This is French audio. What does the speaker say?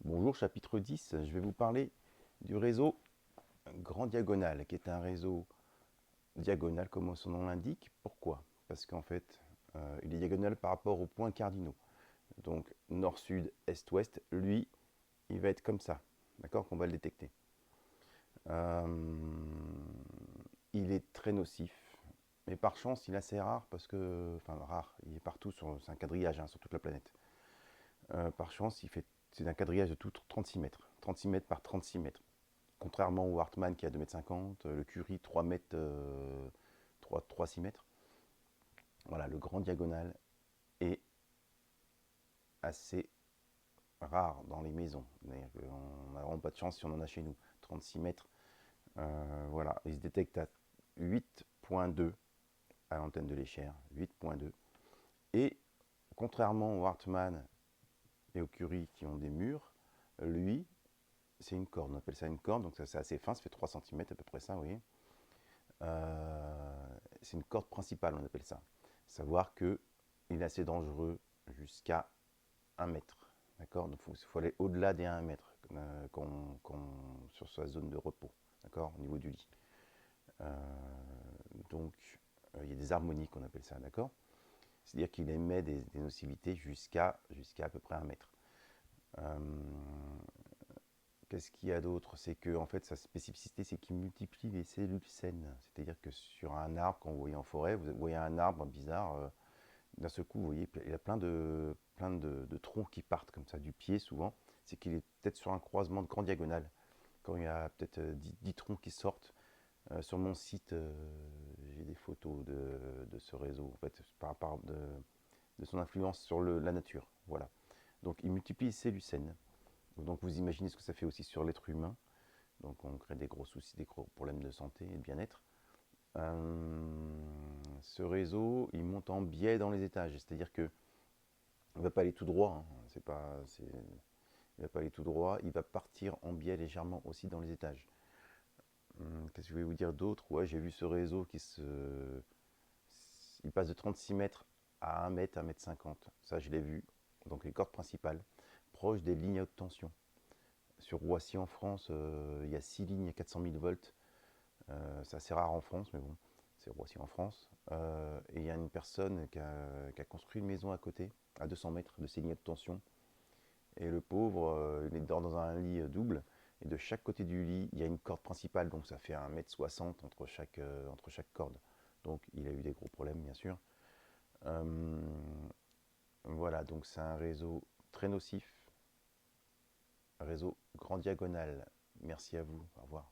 Bonjour, chapitre 10, je vais vous parler du réseau grand diagonal, qui est un réseau diagonal comme son nom l'indique. Pourquoi? Parce qu'en fait, il est diagonal par rapport aux points cardinaux. Donc nord, sud, est, ouest, lui, il va être comme ça, d'accord, qu'on va le détecter. Euh, il est très nocif, mais par chance, il est assez rare parce que, enfin rare, il est partout, c'est un quadrillage hein, sur toute la planète. Par chance, c'est un quadrillage de tout 36 mètres, 36 mètres par 36 mètres. Contrairement au Hartmann qui a 2,50 m, le Curie 3 mètres, 3-6 mètres. Voilà, le grand diagonal est assez rare dans les maisons. On n'a vraiment pas de chance si on en a chez nous. 36 mètres, voilà, il se détecte à 8,2 à l'antenne de l'échelle, 8,2. Et contrairement au Hartmann et au Curie qui ont des murs, lui, c'est une corde. On appelle ça une corde, donc ça c'est assez fin, ça fait 3 cm à peu près ça, vous voyez. C'est une corde principale, on appelle ça. Savoir qu'il est assez dangereux jusqu'à 1 mètre. D'accord. Donc il faut aller au-delà des 1 mètre sur sa zone de repos, d'accord, au niveau du lit. Euh, donc il y a des harmoniques, on appelle ça, d'accord. C'est-à-dire qu'il émet des nocivités jusqu'à à peu près 1 mètre. Euh, Qu'est-ce qu'il y a d'autre? C'est que en fait sa spécificité c'est qu'il multiplie les cellules saines. C'est-à-dire que sur un arbre, quand vous voyez en forêt, vous voyez un arbre bizarre, d'un seul coup vous voyez il y a plein de troncs qui partent comme ça du pied souvent. C'est qu'il est peut-être sur un croisement de grand diagonale. Quand il y a peut-être 10 troncs qui sortent, sur mon site j'ai des photos de ce réseau en fait, par rapport de son influence sur la nature. Voilà. Donc il multiplie les cellules saines. Donc vous imaginez ce que ça fait aussi sur l'être humain. Donc on crée des gros soucis, des gros problèmes de santé et de bien-être. Ce réseau, il monte en biais dans les étages, c'est-à-dire que il ne va pas aller tout droit. Hein. Il va pas aller tout droit. Il va partir en biais légèrement aussi dans les étages. Qu'est-ce que je vais vous dire d'autre? Ouais, j'ai vu ce réseau il passe de 36 mètres à 1 mètre, 1 mètre 50. Ça, je l'ai vu. Donc les cordes principales, proches des lignes à haute tension. Sur Roissy en France, il y a 6 lignes à 400 000 volts. C'est assez rare en France, mais bon, c'est Roissy en France. Et il y a une personne qui a construit une maison à côté, à 200 mètres de ces lignes de tension. Et le pauvre, il dort dans un lit double. Et de chaque côté du lit, il y a une corde principale, donc ça fait 1,60 m entre chaque corde. Donc il a eu des gros problèmes, bien sûr. Euh, voilà, donc c'est un réseau très nocif, réseau grand diagonal. Merci à vous, au revoir.